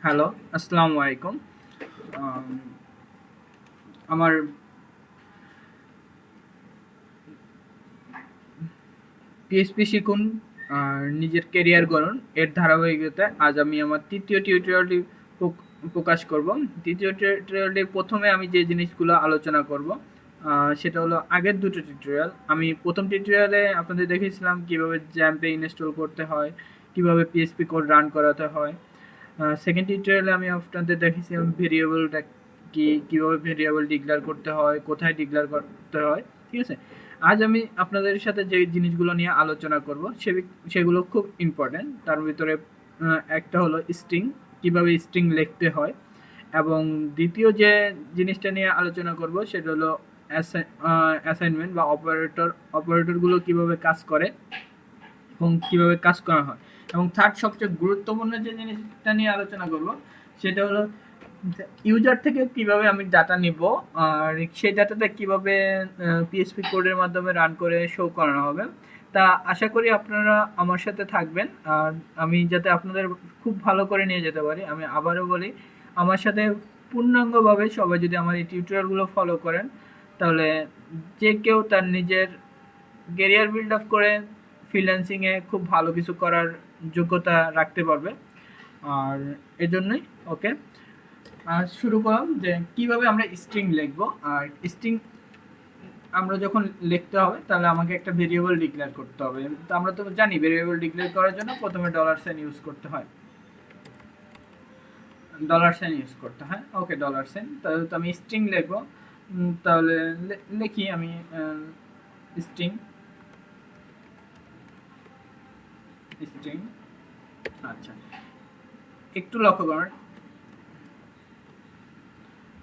Hello, আসসালামু আলাইকুম। আম আমার পিএইচপি শিখুন আর নিজের কেরিয়ার গড়ুন এর ধারাবাহিকতায় আজ আমি আমার ৩য় টিউটোরিয়ালটি প্রকাশ করব। ৩য় টিউটোরিয়ালটির প্রথমে আমি যে জিনিসগুলো আলোচনা করব সেটা হলো আগের দুটো টিউটোরিয়াল। আমি প্রথম টিউটোরিয়ালে আপনাদের দেখিয়েছিলাম কীভাবে জ্যাম্পে ইনস্টল করতে হয়, কীভাবে পিএইচপি কোড রান করাতে হয়। সেকেন্ড টিউটোরিয়ালে আমি আপনাদের দেখিয়েছিলাম ভেরিয়েবলটা কি, কীভাবে ভেরিয়েবল ডিক্লেয়ার করতে হয়, কোথায় ডিক্লেয়ার করতে হয়। ঠিক আছে, আজ আমি আপনাদের সাথে যে জিনিসগুলো নিয়ে আলোচনা করব সেগুলো খুব ইম্পর্ট্যান্ট। তার ভিতরে একটা হলো স্ট্রিং, কীভাবে স্ট্রিং লিখতে হয়, এবং দ্বিতীয় যে জিনিসটা নিয়ে আলোচনা করব সেটা হলো অ্যাসাইনমেন্ট বা অপারেটরগুলো কীভাবে কাজ করে এবং কীভাবে কাজ করা হয়। এবং থার্ড সবচেয়ে গুরুত্বপূর্ণ যে জিনিসটা নিয়ে আলোচনা করব সেটা হলো ইউজার থেকে কিভাবে আমি ডাটা নিব আর সেই ডাটাটা কিভাবে পিএইচপি কোডের মাধ্যমে রান করে শো করানো হবে। তা আশা করি আপনারা আমার সাথে থাকবেন আর আমি যাতে আপনাদের খুব ভালো করে নিয়ে যেতে পারি। আমি আবারও বলি, আমার সাথে পূর্ণাঙ্গভাবে সবাই যদি আমার এই টিউটোরিয়ালগুলো ফলো করেন তাহলে যে কেউ তার নিজের ক্যারিয়ার বিল্ড আপ করে ফ্রিল্যান্সিংয়ে খুব ভালো কিছু করার যোগ্যতা রাখতে পারবে। আর এজন্যই ওকে শুরু করলাম যে কিভাবে আমরা স্ট্রিং লিখবো। আর স্ট্রিং আমরা যখন লিখতে হবে তাহলে আমাকে একটা ভেরিয়েবল ডিক্লেয়ার করতে হবে। তো আমরা তো জানি ভেরিয়েবল ডিক্লেয়ার করার জন্য প্রথমে $সাইন ইউজ করতে হয়, $সাইন ইউজ করতে হয়। ওকে, $সাইন। তাহলে তো আমি স্ট্রিং লিখবো। তাহলে লিখি আমি স্ট্রিং স্ট্রিং আচ্ছা, একটু লক্ষ্য করেন,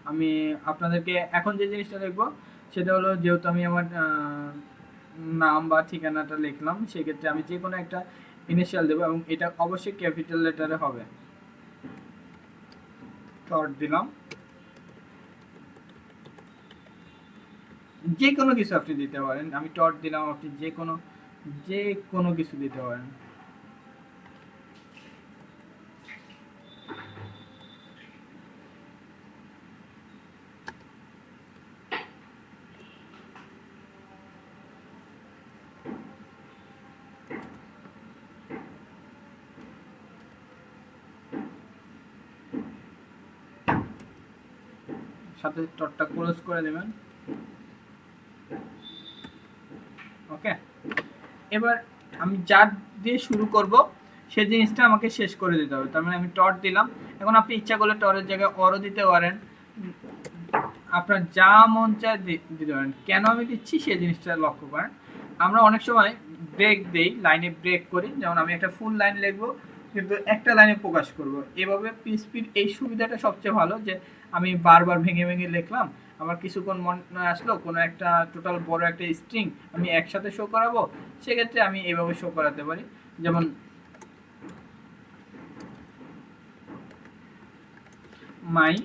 আমি আপনাদেরকে এখন যে জিনিসটা লিখবো সেটা হলো, যেহেতু আমি আমার নাম বা ঠিকানাটা লিখলাম সেক্ষেত্রে আমি যে কোনো একটা ইনিশিয়াল দেবো এবং এটা অবশ্যই ক্যাপিটাল লেটারে হবে। ডট দিলাম, যে কোনো কিছু আপনি দিতে পারেন। আমি টট দিলাম, আপনি যে কোনো কিছু দিতে পারেন। সাথে টটটা ক্লোজ করে দেবেন। ওকে, এবার আমি যা দিয়ে শুরু করব সেই জিনিসটা আমাকে শেষ করে দিতে হবে। তার মানে আমি টট দিলাম। এখন আপনি ইচ্ছা করলে টরের জায়গায় অরও দিতে পারেন, আপনার যা মন চায় দিতে পারেন। কেন আমি দিচ্ছি সেই জিনিসটা লক্ষ্য করেন। আমরা অনেক সময় ব্রেক দেই, লাইনে ব্রেক করি, যেমন আমি একটা ফুল লাইন লিখবো কিন্তু একটা লাইনে প্রকাশ করব। এভাবে পিএইচপির এই সুবিধাটা সবচেয়ে ভালো যে আমি বারবার ভেঙে ভেঙে লিখলাম, আমার কিছুক্ষণ মনে আসলো কোনো একটা টোটাল বড় একটা স্ট্রিং আমি একসাথে শো করাবো, সেক্ষেত্রে আমি এইভাবে শো করাতে পারি। যেমন মাই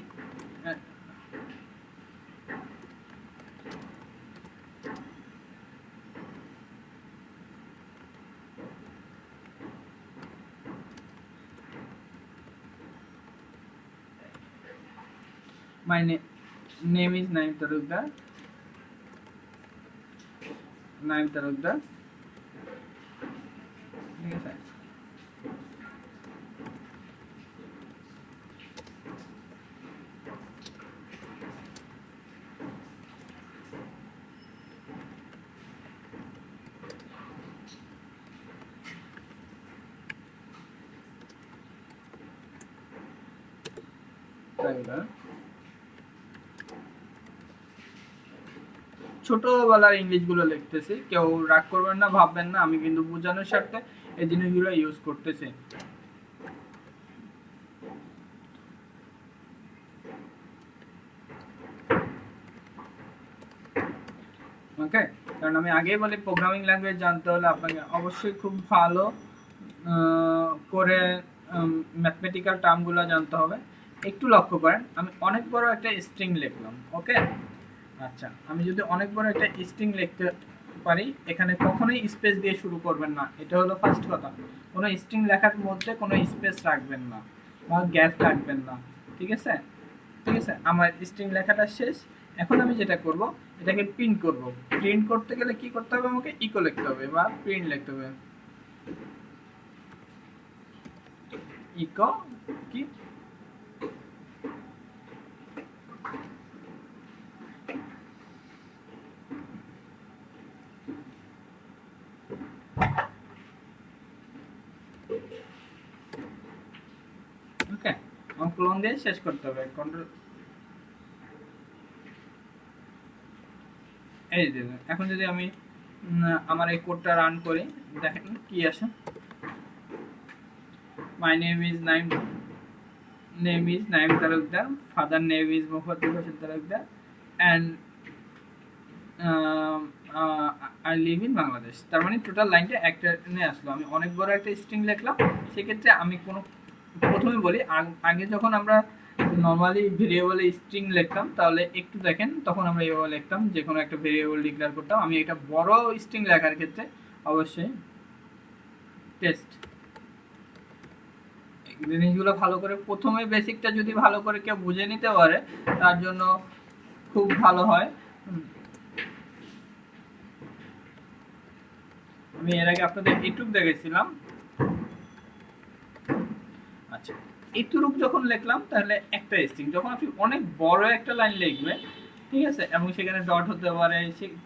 my name is Naim Tarukdar. Naim Talukdar. ঠিক আছে, ছোটবেলার ইংলিশগুলো লিখতেছি, কেউ রাগ করবেন না, ভাববেন না, আমি কিন্তু বোঝানোর স্বার্থে এই জিনিসগুলো ইউজ করতেছি। ওকে, কারণ আমি আগেই বলি প্রোগ্রামিং ল্যাঙ্গুয়েজ জানতে হলে আপনাকে অবশ্যই খুব ভালো করে ম্যাথমেটিক্যাল টার্মগুলো জানতে হবে। একটু লক্ষ্য করেন, আমি অনেক বড় একটা স্ট্রিং লিখলাম। ওকে, আচ্ছা, আমি যদি অনেক বড় একটা স্ট্রিং লিখতে পারি, এখানে কখনোই স্পেস দিয়ে শুরু করবেন না, এটা হলো ফার্স্ট কথা। কোনো স্ট্রিং লেখার মধ্যে কোনো স্পেস রাখবেন না। বা গ্যাস রাখবেন না। ঠিক আছে, ঠিক আছে, আমার স্ট্রিং লেখাটা শেষ। এখন আমি যেটা করব, এটাকে প্রিন্ট করব। প্রিন্ট করতে গেলে কি করতে হবে, আমাকে ইকো লিখতে হবে বা প্রিন্ট লিখতে হবে। ইকো কি, ওকে, আমার ক্লোন দিয়ে শেষ করতে হবে। কন্ট্রোল, এই যে এখন যদি আমি আমার এই কোডটা রান করি, দেখেন কি আসে। My name is Naim Talukdar, father name is Mufaddil Hossain Talukdar, and I live in Bangladesh. তার মানে টোটাল লাইনটা একটা নিয়ে আসলো। আমি অনেক বড় একটা স্ট্রিং লিখলাম, সেক্ষেত্রে আমি কোনো, প্রথমে বলি, আগে যখন আমরা নর্মালি ভেরিয়েবলে স্ট্রিং লিখতাম, তাহলে একটু দেখেন, তখন আমরা এইভাবে লিখতাম, যে কোনো একটা ভেরিয়েবল ডিক্লেয়ার করতাম। আমি একটা বড় স্ট্রিং লেখার ক্ষেত্রে অবশ্যই টেস্ট, জিনিসগুলো ভালো করে প্রথমে বেসিকটা যদি ভালো করে কেউ বুঝে নিতে পারে, তার জন্য খুব ভালো হয়। আমি এর আগে আপনাদের এটুক দেখেছিলাম। আচ্ছা, এটুক যখন লিখলাম, তাহলে একটা স্ট্রিং, যখন আপনি অনেক বড় একটা লাইন লিখবেন, ঠিক আছে, এবং সেখানে ডট হতে পারে,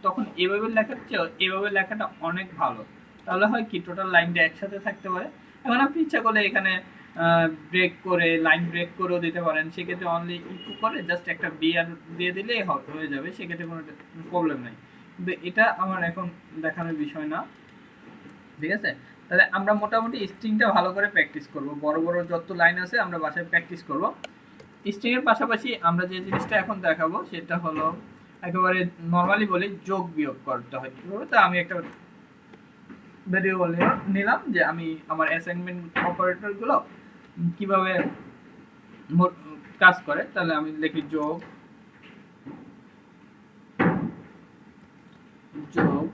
তখন এভাবে লেখার চেয়ে এভাবে লেখাটা অনেক ভালো। তাহলে হয় কি, টোটাল লাইনটা একসাথে থাকতে পারে। এখন আপনি ইচ্ছা করলে এখানে ব্রেক করে, লাইন ব্রেক করেও দিতে পারেন। সেক্ষেত্রে অনলি ইকো করে জাস্ট একটা বিআর দিয়ে দিলেই হয়ে যাবে, সেক্ষেত্রে কোনো প্রবলেম নাই। কিন্তু এটা আমার এখন দেখানোর বিষয় না। ঠিক আছে, তাহলে আমরা মোটামুটি স্ট্রিংটা ভালো করে প্র্যাকটিস করব। বড় বড় যত লাইন আছে আমরা বাসায় প্র্যাকটিস করব। স্ট্রিং এর পাশাপাশি আমরা যে জিনিসটা এখন দেখাবো, সেটা হলো একেবারে নরমালি বলি, যোগ বিয়োগ করতে হয় কিভাবে। তা আমি একটা ভেরিয়েবল নিলাম, যে আমি আমার অ্যাসাইনমেন্ট অপারেটরগুলো কিভাবে কাজ করে। তাহলে আমি লিখি যোগ, যোগ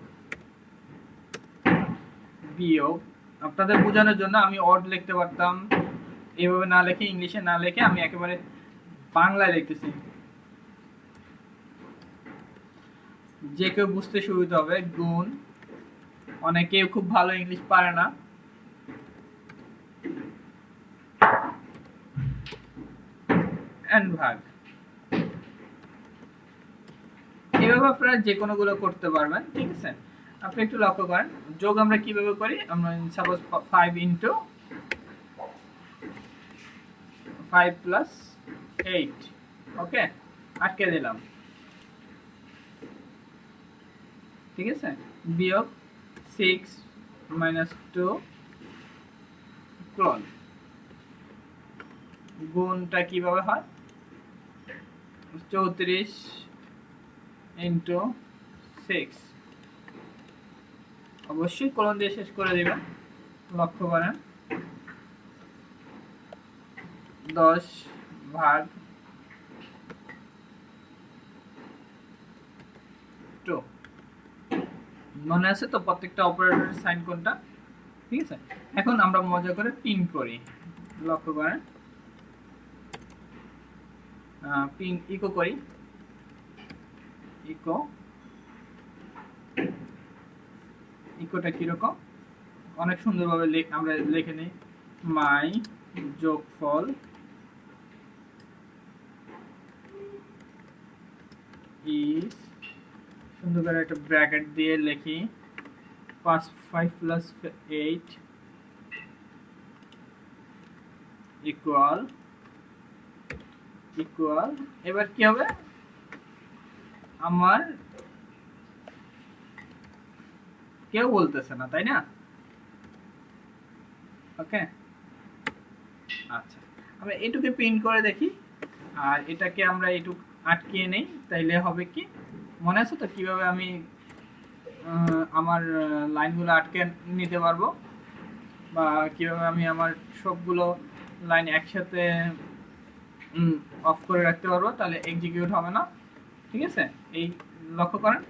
বিয়োগ। আপনাদের বোঝানোর জন্য আমি অড লিখতে পারতাম, এভাবে না লিখে, ইংলিশে না লিখে আমি একেবারে বাংলায় লিখতেছি, যে কেউ বুঝতে সুবিধা হবে। গুণ, অনেকে খুব ভালো ইংলিশ পারে না, এন্ড ভাগ। এভাবে আপনারা যে কোনো গুলো করতে পারবেন। ঠিক আছে, আপনি একটু লক্ষ্য করেন, যোগ আমরা কিভাবে করি। আমরা সাপোজ 5 ইন্টু 5 প্লাস 8, ওকে, আটকে দিলাম। ঠিক আছে, বিয়োগ 6 মাইনাস 2 ক্লোন। গুণটা কিভাবে হয়, 34 ইন্টু 6, অবশ্যই কোলন দিয়ে শেষ করে দিবেন। লক্ষ্য করেন, 10 ভাগ 2। মনে আছে তো প্রত্যেকটা অপারেটরের সাইন কোনটা? ঠিক আছে, এখন আমরা মজা করে প্রিন্ট করি। লক্ষ্য করেন, প্রিন্ট ইকো করি, ইকো, ইকোটা কিরকম, অনেক সুন্দরভাবে আমরা লিখে নিই, মাই যোগফল ইজ, সুন্দর করে একটা ব্র্যাকেট দিয়ে লিখি, 5 প্লাস 8 ইকুয়াল, ইকুয়াল। এবার কি হবে, আমার কেউ বলতেছে না, তাই না? ওকে, আচ্ছা, আমরা এটুকে প্রিন্ট করে দেখি, আর এটাকে আমরা এটুক আটকিয়ে নেই, তাইলে হবে কি, মনে আছে তো কিভাবে আমি আমার লাইনগুলো আটকে নিতে পারবো, বা কিভাবে আমি আমার সবগুলো লাইন একসাথে অফ করে রাখতে পারবো, তাহলে এক্সিকিউট হবে না। ঠিক আছে, এই লক্ষ্য করেন,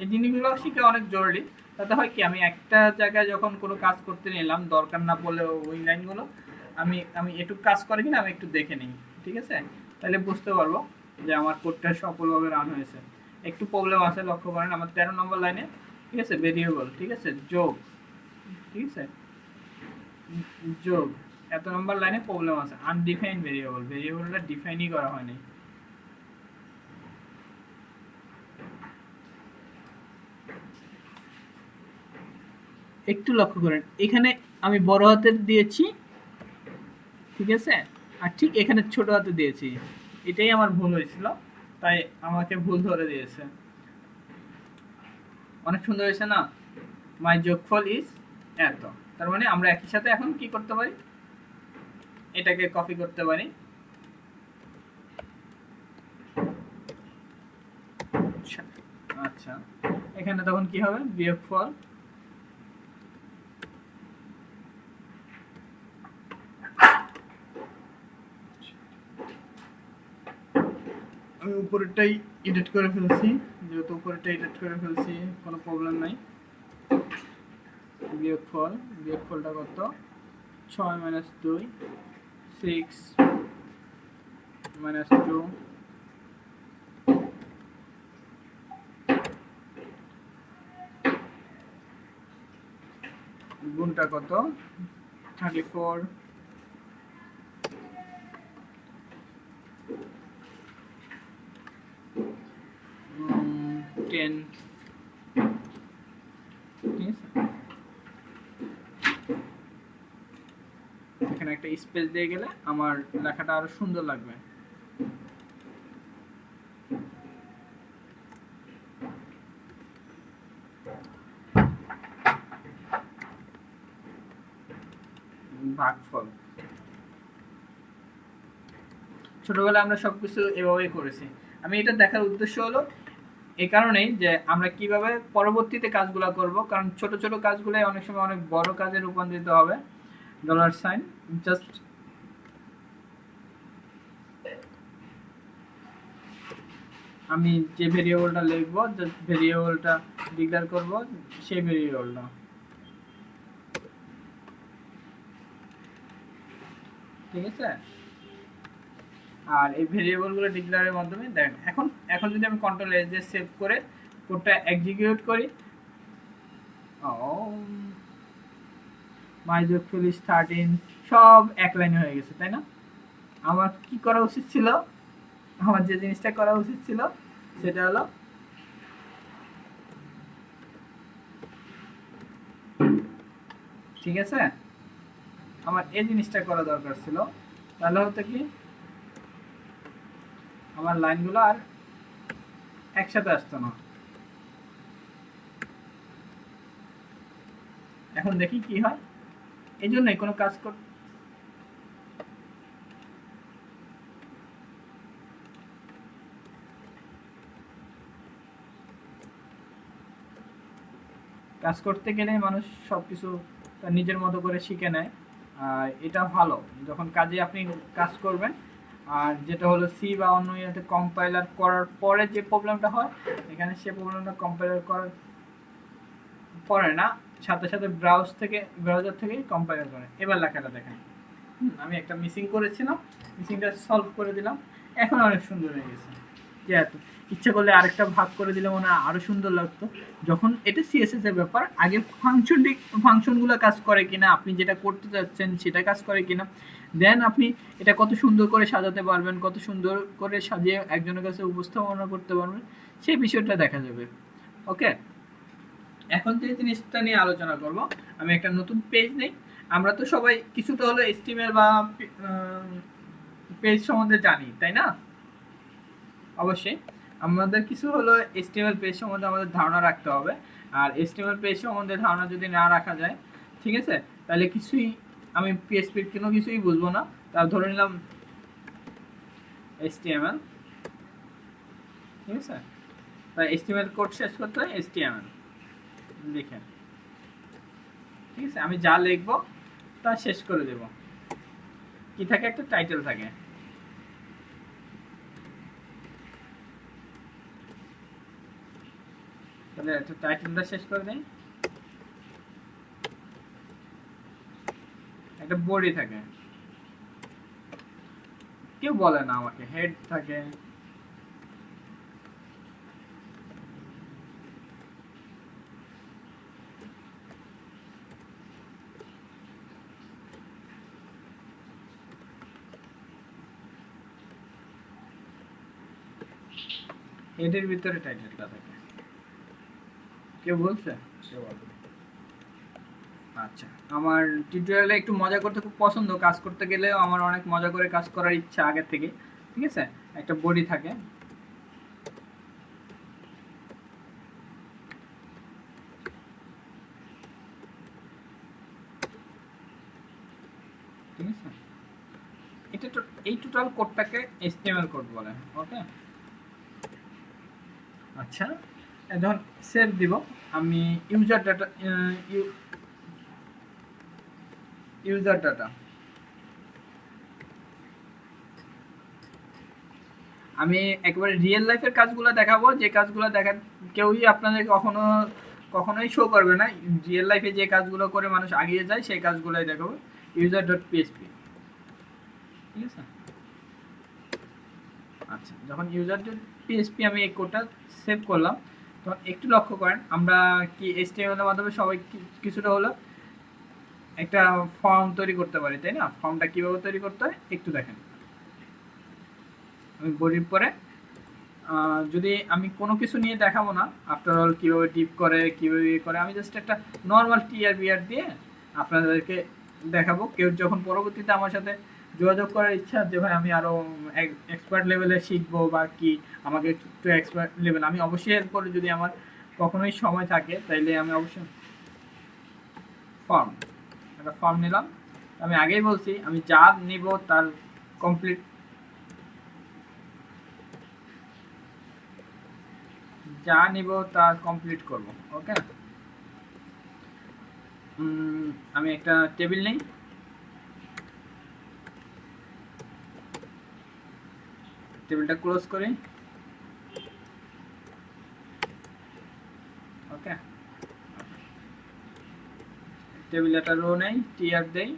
এই জিনিসগুলো শিখা অনেক জরুরি। তাতে হয় কি, আমি একটা জায়গায় যখন কোনো কাজ করতে নিলাম, দরকার না পড়লে ওই লাইনগুলো আমি আমি একটু কাজ করে কিনা আমি একটু দেখে নিই, ঠিক আছে? তাহলে বুঝতে পারবো যে আমার কোডটা সফলভাবে রান হয়েছে। একটু প্রবলেম আছে, লক্ষ্য করেন আমার 13 নম্বর লাইনে, ঠিক আছে, ভেরিয়েবল, ঠিক আছে, যোগ, ঠিক আছে, যোগ, এত নম্বর লাইনে প্রবলেম আছে, আনডিফাইন্ড ভেরিয়েবল, ভেরিয়েবলটা ডিফাইনই করা হয়নি। একটু লক্ষ্য করেন, এখানে আমি বড় হাতের দিয়েছি, ঠিক আছে, আর ঠিক এখানে ছোট হাতে দিয়েছি, এটাই আমার ভুল হয়েছিল, তাই আমাকে ভুল ধরে দিয়েছে। অনেক সুন্দর হয়েছে না? মাই যোগফল ইজ এত। তার মানে আমরা একই সাথে এখন কি করতে পারি, এটাকে কপি করতে পারি। আচ্ছা, এখানে তখন কি হবে, বিয়োগফল আমি উপরেরটাই এডিট করে ফেলছি, যেহেতু উপরেরটা এডিট করে ফেলছি কোনো প্রবলেম নাই। বিয়োগফল, বিয়োগফলটা কত, 6 মাইনাস 2, 6 মাইনাস 2, গুণটা কত, 34, 10, ঠিক আছে? এখানে একটা স্পেস দিয়ে গেলে আমার লেখাটা আরো সুন্দর লাগবে। ভাগফল, ছোটবেলায় আমরা সবকিছু এভাবেই করেছি। আমি এটা দেখার উদ্দেশ্য হলো এই কারণেই যে আমরা কিভাবে পরবর্তীতে কাজগুলো করব, কারণ ছোট ছোট কাজগুলো অনেক সময় অনেক বড় কাজে রূপান্তরিত হবে। ডলার সাইন, জাস্ট আমি যে ভেরিয়েবলটা লিখবো, জাস্ট ভেরিয়েবলটা ডিক্লেয়ার করব, সেই ভেরিয়েবলটা, ঠিক আছে? আর এই ভেরিয়েবলগুলো ডিক্লেয়ারের মাধ্যমে দেখেন, এখন এখন যদি আমি কন্ট্রোল এস দিয়ে সেভ করে কোডটা এক্সিকিউট করি, মাই যোগফল ইজ 13, সব এক লাইনে হয়ে গেছে, তাই না? আমার কি করা উচিত ছিল, আমার যে জিনিসটা করা উচিত ছিল সেটা হলো ঠিক আছে, আমার এই জিনিসটা করা দরকার ছিল, তাহলে হতো কি আমার লাইনগুলো আর একসাথে আসতো না। এখন দেখি কি হয়, এই জন্যই কোনো কাজ কাজ করতে গেলে মানুষ সবকিছু তার নিজের মতো করে শিখে নেয়, আর এটা ভালো যখন কাজে আপনি কাজ করবেন। আর যেটা হলো সি বা অন্য ইয়েতে কম্পাইলার করার পরে যে প্রবলেমটা হয়, এখানে সে প্রবলেমটা কম্পাইলার করার পরে না, সাথে সাথে ব্রাউজার থেকেই কম্পাইলার করে। এবার লেখাটা দেখেন, আমি একটা মিসিং করেছিলাম, মিসিংটা সলভ করে দিলাম, এখন অনেক সুন্দর হয়ে গেছে। যে এত ইচ্ছা করলে আরেকটা ভাগ করে দিলে মনে হয় আরো সুন্দর লাগতো। যখন এটা সিএসএস এর ব্যাপার, আগে ফাংশনগুলো কাজ করে কিনা, আপনি যেটা করতে চাচ্ছেন সেটা কাজ করে কিনা, দেন আপনি এটা কত সুন্দর করে সাজাতে পারবেন, কত সুন্দর করে সাজিয়ে একজনের কাছে উপস্থাপনা করতে পারবেন, সেই বিষয়টা দেখা যাবে। ওকে, এখন যে জিনিসটা নিয়ে আলোচনা করব, আমি একটা নতুন পেজ নেই। আমরা তো সবাই কিছুটা হলো এসটিএমএল বা পেজ সম্বন্ধে জানি, তাই না? অবশ্যই আমাদের কিছু হলো এসটিএমএল পেজ সম্বন্ধে আমাদের ধারণা রাখতে হবে। আর এসটিএমএল পেজ সম্বন্ধে ধারণা যদি না রাখা যায়, ঠিক আছে, তাহলে কিছুই, আমি পিএইচপির কোনো কিছুই বুঝবো না। তা ধরে নিলাম এসটিএমএল, ঠিক আছে, তাই এসটিএমএল কোড শেষ করতে হয় এসটিএমএল লিখে, ঠিক আছে, আমি যা লিখবো তা শেষ করে দেব। কি থাকে, একটা টাইটেল থাকে, তাহলে একটা টাইটেলটা শেষ করে দেই, একটা বডি থাকে, কেউ বলে না আমাকে, হেড থাকে। হেডের ভিতরে টাইটেলটা থাকে, কেউ বলছে? কেউ বলে। আচ্ছা, আমার টিউটোরিয়ালে একটু মজা করতে খুব পছন্দ, কাজ করতে গেলেও আমার অনেক মজা করে কাজ করার ইচ্ছা আগে থেকে। ঠিক আছে, একটা বডি থাকে, ঠিক আছে, এটা তো এই টোটাল কোডটাকে HTML কোড বলে। ওকে, আচ্ছা, এখন সেভ দিব। আমি ইউজার ডাটা, ইউজার ডাটা আমি একবারে রিয়েল লাইফের কাজগুলো দেখাবো, যে কাজগুলো দেখার কেউই আপনাদের কখনোই শো করবে না। রিয়েল লাইফে যে কাজগুলো করে মানুষ এগিয়ে যায় সেই কাজগুলোই দেখাবো। ইউজার ডট পিএইচপি, ঠিক আছে। আচ্ছা, যখন ইউজার ডট পিএইচপি আমি এই কোডটা সেভ করলাম, তখন একটু লক্ষ্য করেন আমরা কি HTML এর মাধ্যমে সবাই কিছুটা হলো একটা ফর্ম তৈরি করতে পারি, তাই না? ফর্মটা কিভাবে তৈরি করতে হয় একটু দেখেন। আমি বডির পরে যদি আমি কোনো কিছু নিয়ে দেখাবো না, আফটার অল কীভাবে টিপ করে কীভাবে ইয়ে করে, আমি জাস্ট একটা নর্মাল টিআর দিয়ে আপনাদেরকে দেখাবো। কেউ যখন পরবর্তীতে আমার সাথে যোগাযোগ করার ইচ্ছা যে ভাই আমি আরও এক্সপার্ট লেভেলে শিখবো বা কি আমাকে একটু এক্সপার্ট লেভেল, আমি অবশ্যই এরপরে যদি আমার কখনোই সময় থাকে তাইলে আমি অবশ্যই ফর্ম, একটা ফর্ম নিলাম। আমি আগেই বলছি আমি যা নিব তার কমপ্লিট, যা নিব তা কমপ্লিট করব। ওকে, আমি একটা টেবিল নেই, টেবিলটা ক্লোজ করি। ওকে, টেবিল একটা রো নেই, টিআর দেই,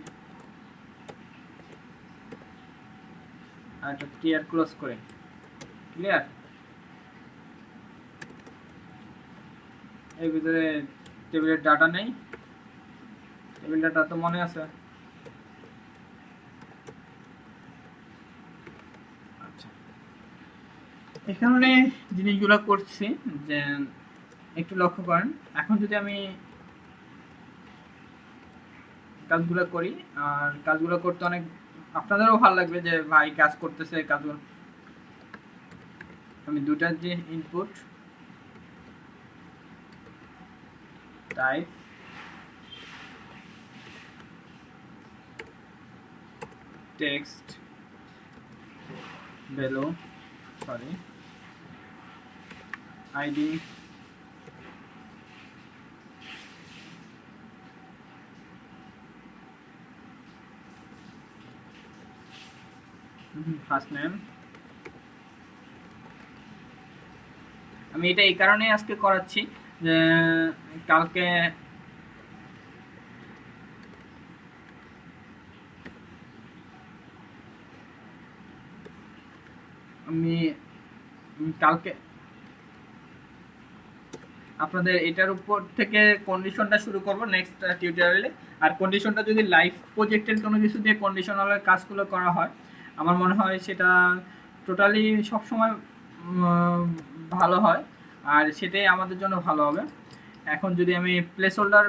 আর একটা টিআর ক্লোজ করে, ক্লিয়ার। এর ভিতরে টেবিলের ডাটা নেই, টেবিল ডাটা তো মনে আছে। আচ্ছা, এখানে জিনিসগুলো করছি যে একটু লক্ষ্য করেন। এখন যদি আমি কাজগুলো করি, আর কাজগুলো করতে অনেক আপনাদেরও ভালো লাগবে যে ভাই কাজ করতেছে কাজগুলো। আমি দুটার যে input type text value, sorry ID, first name. আমি এটা এই কারণেই আজকে করাচ্ছি যে কালকে আমি কালকে আপনাদের এটার উপর থেকে কন্ডিশনটা শুরু করব নেক্সট টিউটোরিয়ালে। আর কন্ডিশনটা যদি লাইভ প্রজেক্টের কোনো কিছু দিয়ে কন্ডিশনালের কাজগুলো করা হয়, আমার মনে হয় সেটা টোটালি সবসময় ভালো হয়, আর সেটাই আমাদের জন্য ভালো হবে। এখন যদি আমি প্লেস হোল্ডার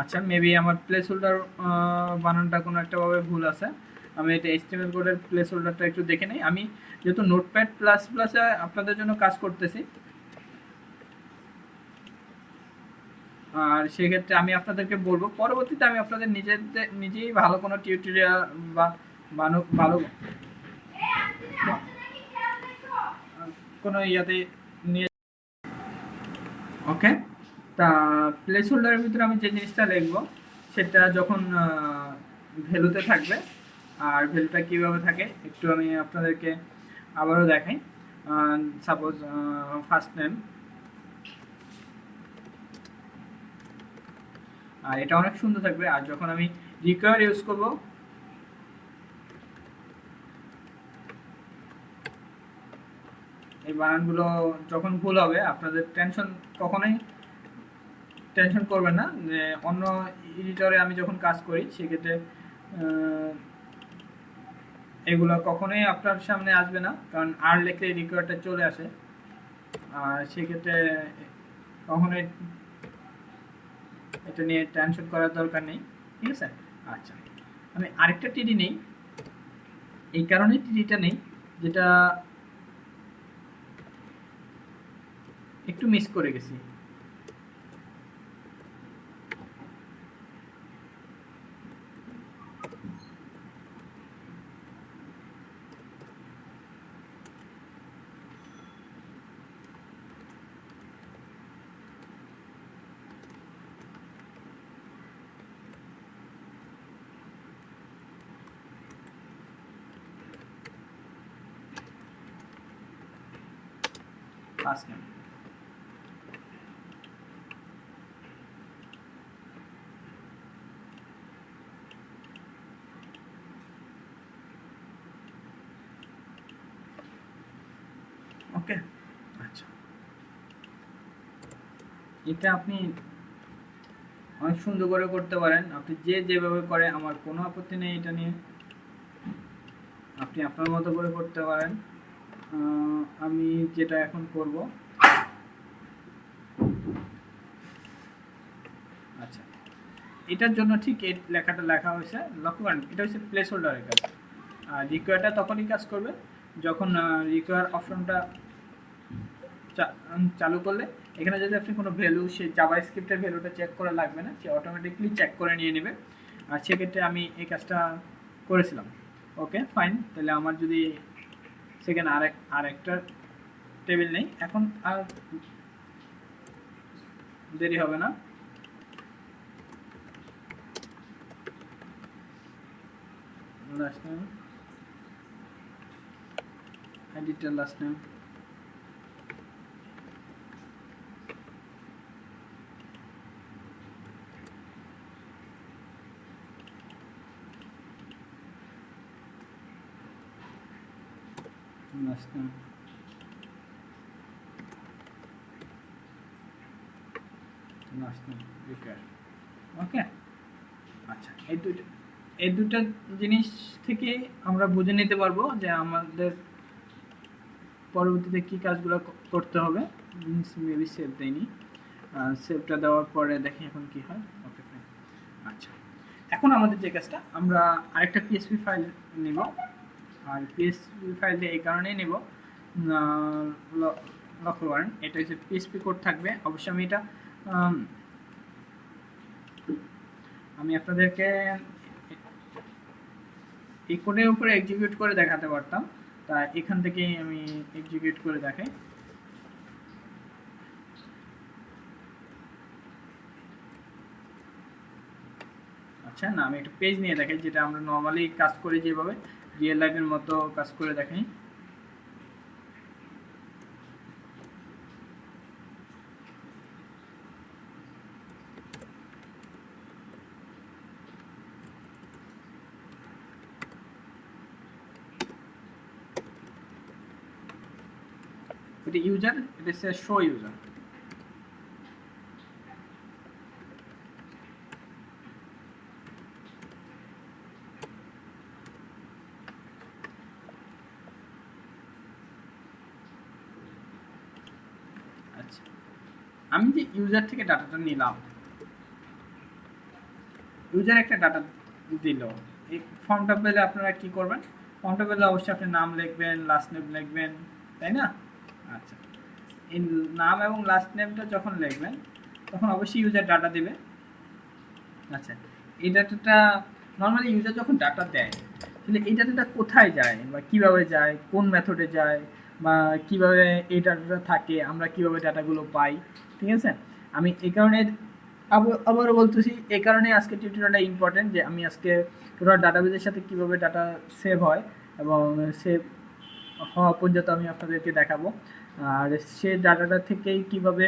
আচ্ছা, মেবি আমার প্লেস হোল্ডার বানানটা কোনো একটা ভাবে ভুল আছে। আমি এটা HTML কোডের প্লেস হোল্ডারটা একটু দেখে নেই। আমি যেহেতু নোটপ্যাড প্লাস প্লাসে আপনাদের জন্য কাজ করতেছি, আর সেক্ষেত্রে আমি আপনাদেরকে বলবো পরবর্তীতে আমি আপনাদের নিজেই ভালো কোনো টিউটোরিয়াল বা ভালো কোনো ইয়াতে নিয়ে। ওকে, তা প্লেস হোল্ডারের ভিতরে আমি যে জিনিসটা লিখবো সেটা যখন ভ্যালুতে থাকবে, আর ভ্যালুটা কীভাবে থাকে একটু আমি আপনাদেরকে আবারও দেখাই। সাপোজ ফার্স্ট নেম, আর এটা অনেক সুন্দর থাকবে। আর যখন আমি রিকোয়ার ইউজ করব, এই বানানগুলো যখন ভুল হবে আপনাদের কখনোই টেনশন করবেন না যে অন্য এডিটরে আমি যখন কাজ করি সেক্ষেত্রে এগুলো কখনোই আপনার সামনে আসবে না, কারণ আর লিখলে রিকোয়ারটা চলে আসে। আর সেক্ষেত্রে কখনোই এটা নিয়ে টেনশন করার দরকার নেই, ঠিক আছে। আচ্ছা, আমি আরেকটা টিডি নেই, এই কারণে টিডিটা নেই যেটা একটু মিস করে গেছি। ফার্স্ট নেম, ওকে। আচ্ছা, এটা আপনি অনেক সুন্দর করে করতে পারেন, আপনি যেভাবে করে আমার কোনো আপত্তি নেই এটা নিয়ে, আপনি আপনার মতো করে করতে পারেন। আমি যেটা এখন করব, আচ্ছা, এটার জন্য ঠিক এই লেখাটা লেখা হয়েছে, লক্ষ্য করেন এটা হচ্ছে প্লেস হোল্ডারের কাজ। আর রিকোয়ারটা তখনই কাজ করবে যখন রিকোয়ার অপশনটা চালু করলে এখানে যদি আপনি কোনো ভ্যালু, সে জাভাস্ক্রিপ্টের ভ্যালুটা চেক করা লাগবে না, সে অটোমেটিকলি চেক করে নিয়ে নেবে। আর সেক্ষেত্রে আমি এই কাজটা করেছিলাম। ওকে ফাইন, তাহলে আমার যদি সেখানে আরেকটা টেবিল নেই, এখন আর দেরি হবে না। Last name, editor last name, last name, last name, require, ওকে। আচ্ছা, এই দুটো জিনিস থেকে আমরা বুঝে নিতে পারবো যে আমাদের পরবর্তীতে কি কাজগুলো করতে হবে। মেবি সেভ দেয়নি, সেভটা দেওয়ার পরে দেখি এখন কি হয়। Okay fine. আচ্ছা, এখন আমাদের যে কাজটা, আমরা আরেকটা পিএসপি ফাইল নেব। আর পিএসপি ফাইলটা এই কারণেই নেব, লক্ষ্য করেন এটা হচ্ছে পিএসপি কোড থাকবে অবশ্যই। আমি আপনাদেরকে এই কোডের উপরে এক্সিকিউট করে দেখাতে পারতাম, তা এখান থেকেই আমি এক্সিকিউট করে দেখাই। আচ্ছা, না আমি একটা পেজ নিয়ে দেখাই যেটা আমরা নর্মালি কাজ করি, যেভাবে রিয়েল লাইফের মতো কাজ করে দেখাই। এটা ইউজার, এটা হচ্ছে শো ইউজার। আচ্ছা, আমি যে ইউজার থেকে ডাটাটা নিলাম, ইউজার একটা ডাটা দিল, এই ফর্মটা পেলে আপনারা কি করবেন? ফর্মটা পেলে অবশ্যই আপনি নাম লিখবেন, লাস্ট নেম লিখবেন, তাই না? আচ্ছা, এই নাম এবং লাস্ট নেমটা যখন লিখবেন তখন অবশ্যই ইউজার ডাটা দেবে। আচ্ছা, এই ডাটাটা নর্মালি ইউজার যখন ডাটা দেয় তাহলে এই ডাটাটা কোথায় যায় বা কিভাবে যায়, কোন মেথডে যায়, বা কিভাবে এই ডাটাটা থাকে, আমরা কিভাবে ডাটাগুলো পাই, ঠিক আছে। আমি এই কারণে আবারও বলতেছি, এই কারণে আজকে টিউটোরিয়ালটা ইম্পর্টেন্ট, যে আমি আজকে টোটাল ডাটাবেজের সাথে কিভাবে ডাটা সেভ হয় এবং সেভ হওয়া পর্যন্ত আমি আপনাদেরকে দেখাবো। আর সে ডাটাটা থেকেই কিভাবে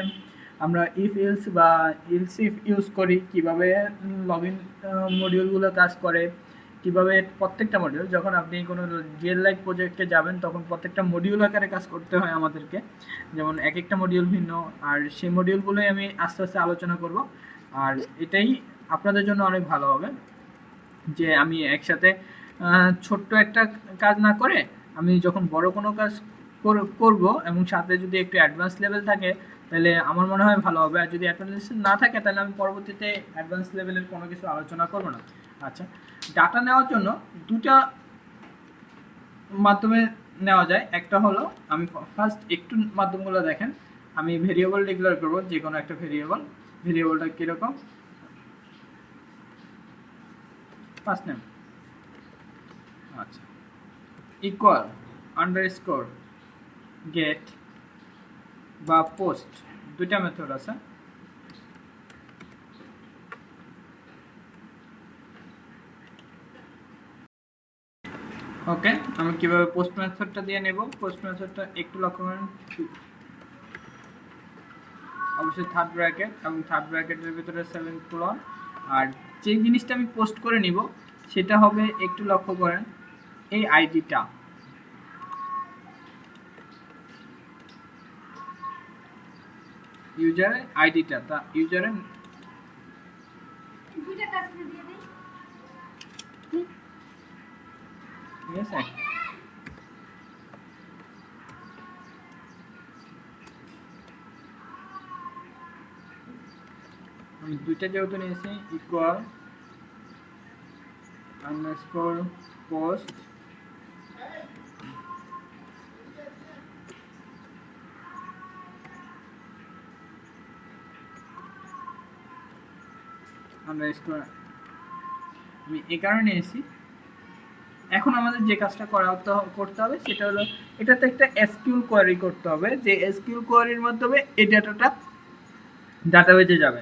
আমরা ইফ এলস বা এলস ইফ ইউজ করি, কিভাবে লগইন মডিউলগুলো কাজ করে, কিভাবে প্রত্যেকটা মডিউল যখন আপনি কোনো রিয়েল লাইফ প্রজেক্টে যাবেন তখন প্রত্যেকটা মডিউল আকারে কাজ করতে হয় আমাদেরকে, যেমন এক একটা মডিউল ভিন্ন, আর সেই মডিউলগুলোই আমি আস্তে আস্তে আলোচনা করব। আর এটাই আপনাদের জন্য অনেক ভালো হবে যে আমি একসাথে ছোট্ট একটা কাজ না করে আমি যখন বড় কোনো কাজ করব এবং সাথে যদি একটু অ্যাডভান্স লেভেল থাকে তাহলে আমার মনে হয় ভালো হবে। আর যদি অ্যাডভান্স না থাকে তাহলে আমি পরবর্তীতে অ্যাডভান্স লেভেলের কোনো কিছু আলোচনা করব না। আচ্ছা, ডাটা নেওয়ার জন্য দুটা মাধ্যমে নেওয়া যায়। একটা হলো, আমি ফার্স্ট একটু মাধ্যমগুলো দেখেন, আমি ভেরিয়েবল ডিক্লেয়ার করব, যে কোনো একটা ভেরিয়েবলটা কীরকম, ফার্স্ট নেম, আচ্ছা, ইকুয়াল, আন্ডারস্কোর, গেট বা পোস্ট, দুইটা মেথড আছে। ওকে, আমি কিভাবে পোস্ট মেথডটা দিয়ে নেব, পোস্ট মেথডটা একটু লক্ষ্য করেন, অবশ্যই থার্ড ব্র্যাকেট এবং থার্ড ব্র্যাকেটের ভিতরে সেমিকোলন। আর যে জিনিসটা আমি পোস্ট করে নিব সেটা হবে, একটু লক্ষ্য করেন, এই আইডিটা, ইউজারের আইডিটা, তা ইউজারের ঠিক আছে। আমি দুইটা যেহেতু নিয়েছি, ইকুয়াল আন্ডারস্কোর পোস্ট, আন্ডারস্কোর, আমি এই কারণে নিয়েছি। এখন আমাদের যে কাজটা করতে হবে সেটা হলো, এটাতে একটা এসকিউএল কোয়ারি করতে হবে, যে এসকিউএল কোয়ারির মাধ্যমে এই ডাটাটা ডাটাবেজে যাবে,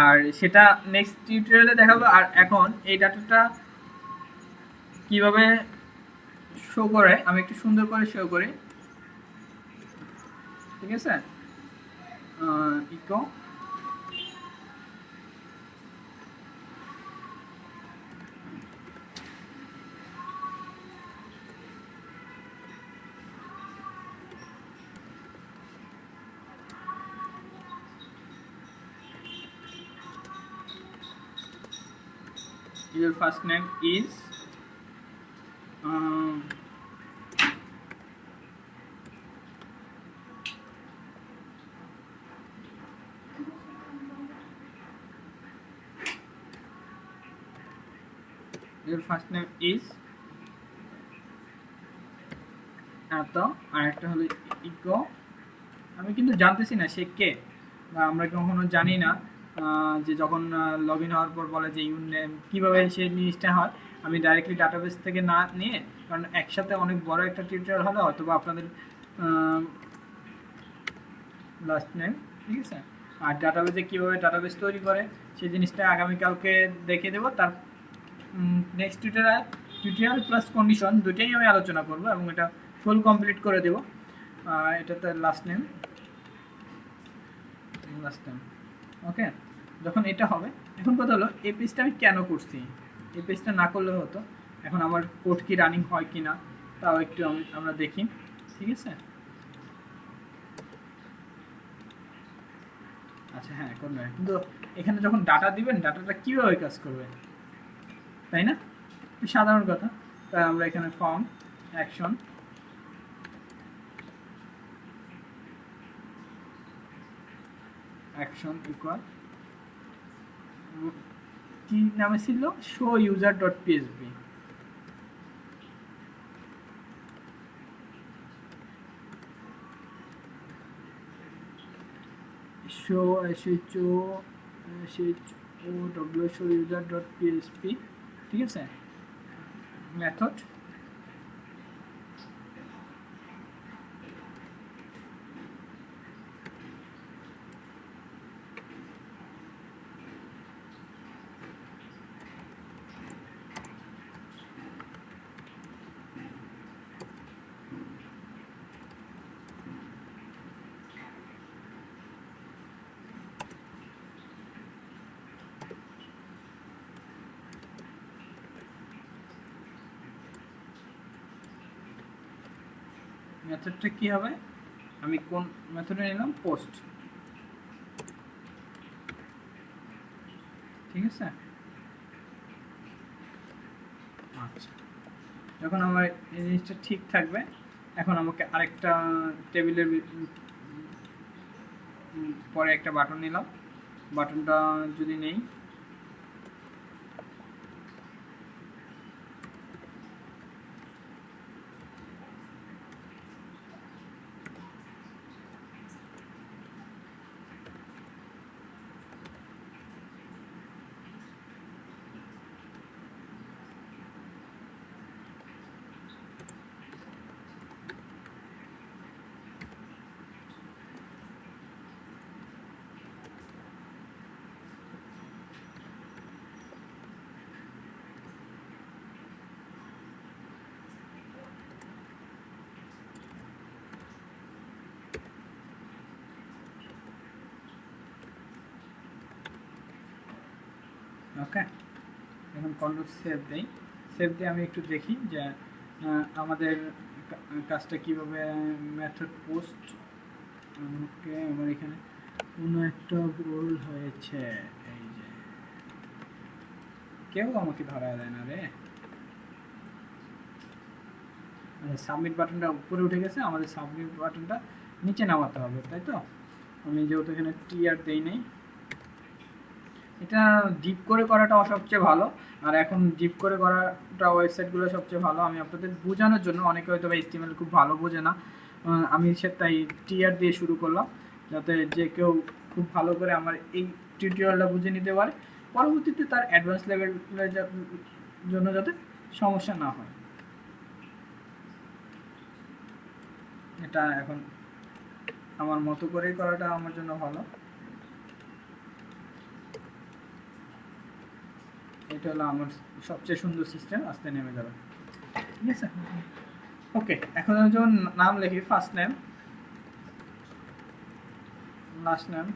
আর সেটা নেক্সট টিউটোরিয়ালে দেখাবো। আর এখন এই ডাটাটা কিভাবে শো করে আমি একটু সুন্দর করে শো করি, ঠিক আছে। Eco your first name is your first name is এত, আর একটা হলো ইকো, আমি কিন্তু জানতেছি না সে কে, বা আমরা কখনো জানি না যে যখন লগ ইন হওয়ার পর বলে যে ইউর নেম, কীভাবে সেই জিনিসটা হয় আমি ডাইরেক্টলি ডাটাবেস থেকে না নিয়ে, কারণ একসাথে অনেক বড় একটা টিউটোরিয়াল হলে অথবা আপনাদের লাস্ট নেম, ঠিক আছে। আর ডাটাবেসে কীভাবে ডাটাবেস তৈরি করে সেই জিনিসটা আগামীকালকে দেখে দেবো। তার নেক্সট টিউটোরিয়াল প্লাস কন্ডিশন দুটোই আমি আলোচনা করব এবং এটা ফুল কমপ্লিট করে দেবো। এটাতে লাস্ট নেম, ওকে। যখন এটা হবে, এখন কথা হলো এই পেজটা আমি কেন করছি, এই পেজটা না করলে হতো, এখন আমার কোড কি রানিং হয় কি না তাও একটু আমরা দেখি, ঠিক আছে। আচ্ছা হ্যাঁ, করবে, কিন্তু এখানে যখন ডাটা দিবেন ডাটাটা কীভাবে কাজ করবে, তাই না, সাধারণ কথা। তাই আমরা এখানে ফর্ম অ্যাকশন ইকুয়াল কি নামে ছিল, show user dot PSP, show show user dot PSP, ঠিক আছে। মেথড মেথডটা কি হবে, আমি কোন মেথডে নিলাম, পোস্ট, ঠিক আছে। আচ্ছা, যখন আমার এই জিনিসটা ঠিক থাকবে, এখন আমাকে আরেকটা টেবিলের পরে একটা বাটন নিলাম, বাটনটা যদি নেই, ওকে, এখন কন্ট্রোল সেভ দেই, সেভ দিয়ে আমি একটু দেখি যে আমাদের কাজটা কীভাবে, মেথড পোস্ট, ওকে, আমার এখানে কোনো একটা ভুল হয়েছে, এই যে কেউ আমাকে ধরা দেয় না রে। সাবমিট বাটনটা উপরে উঠে গেছে, আমাদের সাবমিট বাটনটা নিচে নামাতে হবে, তাই তো। আমি যেহেতু এখানে টিআর দেই নেই, এটা ডিপ করে করাটা সবচেয়ে ভালো, আর এখন ডিপ করে করাটা ওয়েবসাইটগুলো সবচেয়ে ভালো। আমি আপনাদের বোঝানোর জন্য, অনেকে হয়তো বা HTML খুব ভালো বোঝে না, আমি তাই টিআর দিয়ে শুরু করলাম, যাতে যে কেউ খুব ভালো করে আমার এই টিউটোরিয়ালটা বুঝে নিতে পারে, পরবর্তীতে তার অ্যাডভান্স লেভেলের জন্য যাতে সমস্যা না হয়। এটা এখন আমার মতো করেই করাটা আমার জন্য ভালো। এটা হলো আমার সবচেয়ে সুন্দর সিস্টেম, আস্তে নেমে যাবে, ঠিক আছে। ওকে, এখন আমি যখন নাম লিখি, ফার্স্ট নেম, লাস্ট নেম,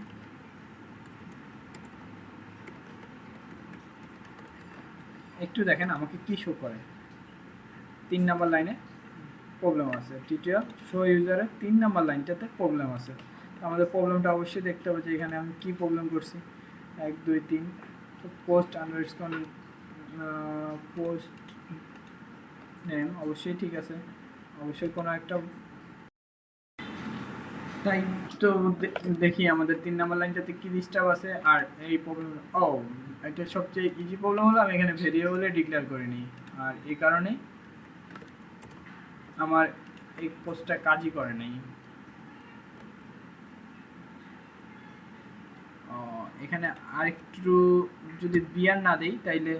একটু দেখেন আমাকে কি শো করে। 3 নাম্বার লাইনে প্রবলেম আছে, টিটিআর শো ইউজারের 3 নাম্বার লাইনটাতে প্রবলেম আছে। আমাদের প্রবলেমটা অবশ্যই দেখতে হবে যে এখানে আমি কি প্রবলেম করছি। 1 2 3, পোস্ট আন্ডারস্কোর পোস্ট নেম অবশ্যই ঠিক আছে, অবশ্যই কোনো একটা, তাই তো দেখি আমাদের 3 নাম্বার লাইনটাতে কি ডিস্টার্ব আছে। আর এই প্রবলেম, ও এটা সবচেয়ে ইজি প্রবলেম হলো আমি এখানে ভেরিয়েবলে ডিক্লেয়ার করিনি, আর এই কারণেই আমার এই পোস্টটা কাজই করে নাই। এখানে আরেকটু যদি বিয়ার না দেই, তাইলে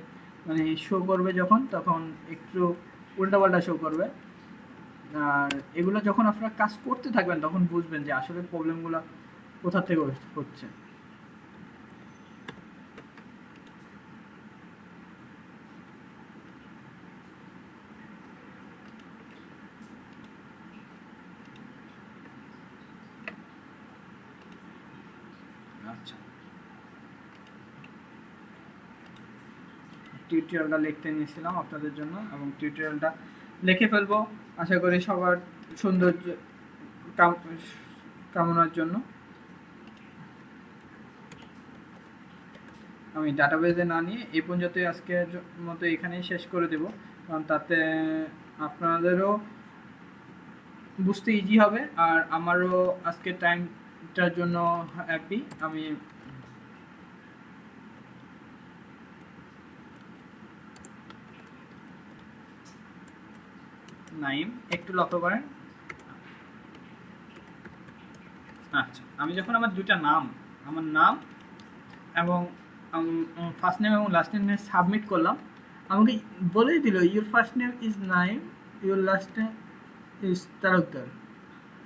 মানে শো করবে যখন, তখন একটু উল্টাপাল্টা শো করবে। আর এগুলো যখন আপনারা কাজ করতে থাকবেন তখন বুঝবেন যে আসলে প্রবলেমগুলো কোথা থেকে হচ্ছে। আচ্ছা, টিউটোরিয়ালটা লিখতে নিয়েছিলাম আপনাদের জন্য, এবং টিউটোরিয়ালটা লিখে ফেলবো আশা করি সবার সৌন্দর্য কামনার জন্য। আমি ডাটাবেজে না নিয়ে এই পর্যন্তই আজকের মতো এখানেই শেষ করে দেব, কারণ তাতে আপনাদেরও বুঝতে ইজি হবে, আর আমারও আজকের টাইমটার জন্য হ্যাপি। আমি নাইম, একটু লক্ষ্য করেন। আচ্ছা, আমি যখন আমার দুইটা নাম, আমার নাম এবং ফার্স্ট নেম এবং লাস্ট নেম সাবমিট করলাম, আমাকে বলেই দিল your first name is Naim, your last name is Talukdar.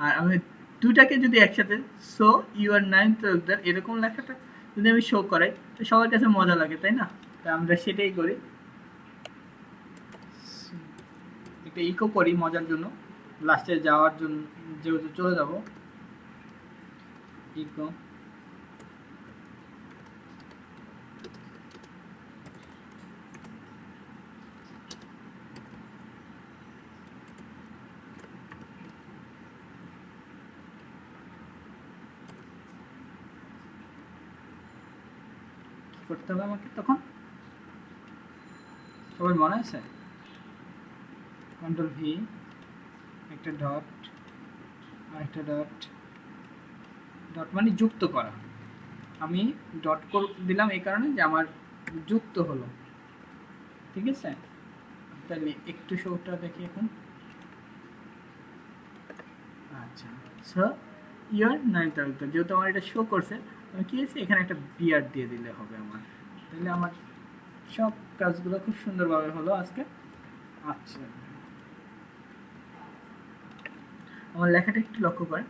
আর আমি দুইটাকে যদি একসাথে সো ইউর নাইম তালুকদার এরকম লেখাটা যদি আমি শো করাই, তো সবার কাছে মজা লাগে, তাই না? তো আমরা সেটাই করি, একটা ইকো করি মজার জন্য, লাস্টে যাওয়ার জন্য যেহেতু চলে যাব, ইকো করতে হবে আমাকে তখন, সবার মনে আছে? কন্ট্রোল ভি, একটা ডট আর একটা ডট, ডট মানে যুক্ত করা। আমি ডট দিলাম এই কারণে যে আমার যুক্ত হলো, ঠিক আছে। তাহলে একটু শোটা দেখি এখন। আচ্ছা, সো ইয়ার 9 তারিখ, যেহেতু আমার এটা শো করছে, আমি কি আছে এখানে একটা বিয়ার দিয়ে দিলে হবে আমার, তাহলে আমার সব কাজগুলো খুব সুন্দরভাবে হলো আজকে। আচ্ছা, আমার লেখাটা একটু লক্ষ্য করেন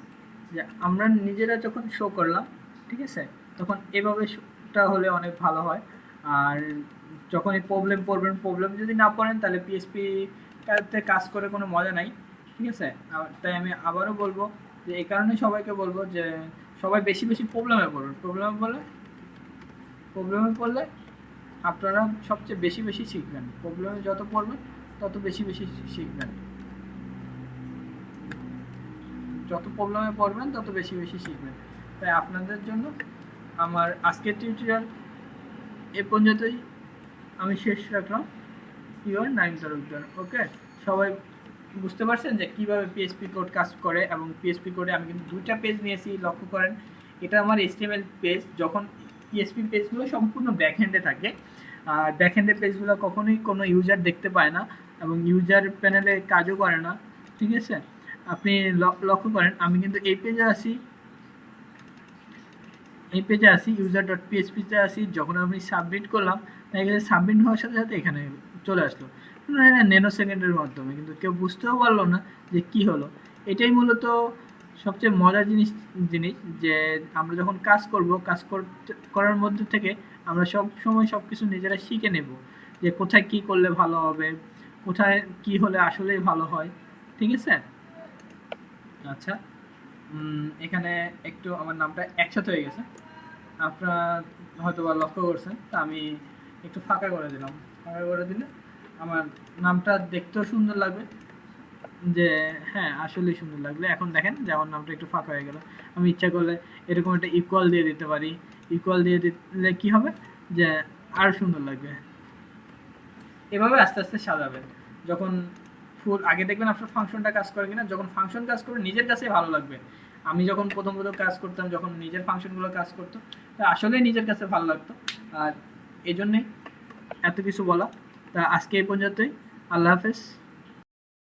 যে আমরা নিজেরা যখন শো করলাম, ঠিক আছে, তখন এভাবে শোটা হলে অনেক ভালো হয়। আর যখনই প্রবলেম পড়বেন, প্রবলেম যদি না পড়েন তাহলে পিএসপি তে কাজ করে কোনো মজা নাই, ঠিক আছে। তাই আমি আবারও বলবো যে এই কারণে সবাইকে বলবো যে সবাই বেশি বেশি প্রবলেমে পড়ুন। প্রবলেমে পড়লে আপনারা সবচেয়ে বেশি বেশি শিখবেন। প্রবলেমে যত পড়বেন তত বেশি বেশি শিখবেন, যত প্রবলেমে পড়বেন তত বেশি বেশি শিখবেন। তাই আপনাদের জন্য আমার আজকের টিউটোরিয়াল এ পর্যন্তই আমি শেষ রাখলাম। ইউর 9 তালুকদার। ওকে, সবাই বুঝতে পারছেন যে কীভাবে পিএসপি কোড কাজ করে, এবং পিএসপি কোডে আমি কিন্তু দুইটা পেজ নিয়েছি, লক্ষ্য করেন। এটা আমার HTML পেজ, যখন পিএসপি পেজগুলো সম্পূর্ণ ব্যাকহ্যান্ডে থাকে, আর ব্যাকহ্যান্ডের পেজগুলো কখনোই কোনো ইউজার দেখতে পায় না এবং ইউজার প্যানেলে কাজও করে না, ঠিক আছে। আপনি লক্ষ্য করেন আমি কিন্তু এই পেজে আসি ইউজার ডট পিএসপিতে আসি, যখন আমি সাবমিট করলাম এখানে সাবমিট হওয়ার সাথে সাথে এখানে চলে আসলো ন্যানো সেকেন্ডের মাধ্যমে, কিন্তু কেউ বুঝতেও পারলো না যে কি হলো। এটাই মূলত সবচেয়ে মজার জিনিস যে আমরা যখন কাজ করব, করার মধ্যে থেকে আমরা সব সময় সব কিছু নিজেরা শিখে নেব, যে কোথায় কি করলে ভালো হবে, কোথায় কি হলে আসলেই ভালো হয়, ঠিক আছে। আচ্ছা, এখানে একটু আমার নামটা একসাথে হয়ে গেছে, আপনারা হয়তো বা লক্ষ্য করছেন। তা আমি একটু ফাঁকা করে দিলাম, ফাঁকা করে দিলে আমার নামটা দেখতেও সুন্দর লাগবে, যে হ্যাঁ আসলেই সুন্দর লাগবে। এখন দেখেন যে আমার নামটা একটু ফাঁকা হয়ে গেল। আমি ইচ্ছা করলে এরকম একটা ইকুয়াল দিয়ে দিতে পারি, ইকুয়াল দিয়ে দিলে কি হবে যে আরও সুন্দর লাগবে। এভাবে আস্তে আস্তে সাজাবেন। যখন ফুল আগে দেখবেন আপনার ফাংশনটা কাজ করে কিনা, যখন ফাংশন কাজ করে নিজের কাছেই ভালো লাগবে। আমি যখন প্রথম কাজ করতাম, যখন নিজের ফাংশনগুলো কাজ করতো, তা আসলেই নিজের কাছে ভালো লাগতো। আর এই জন্যে এত কিছু বলা। তা আজকে এই পর্যন্তই। আল্লাহ হাফেজ।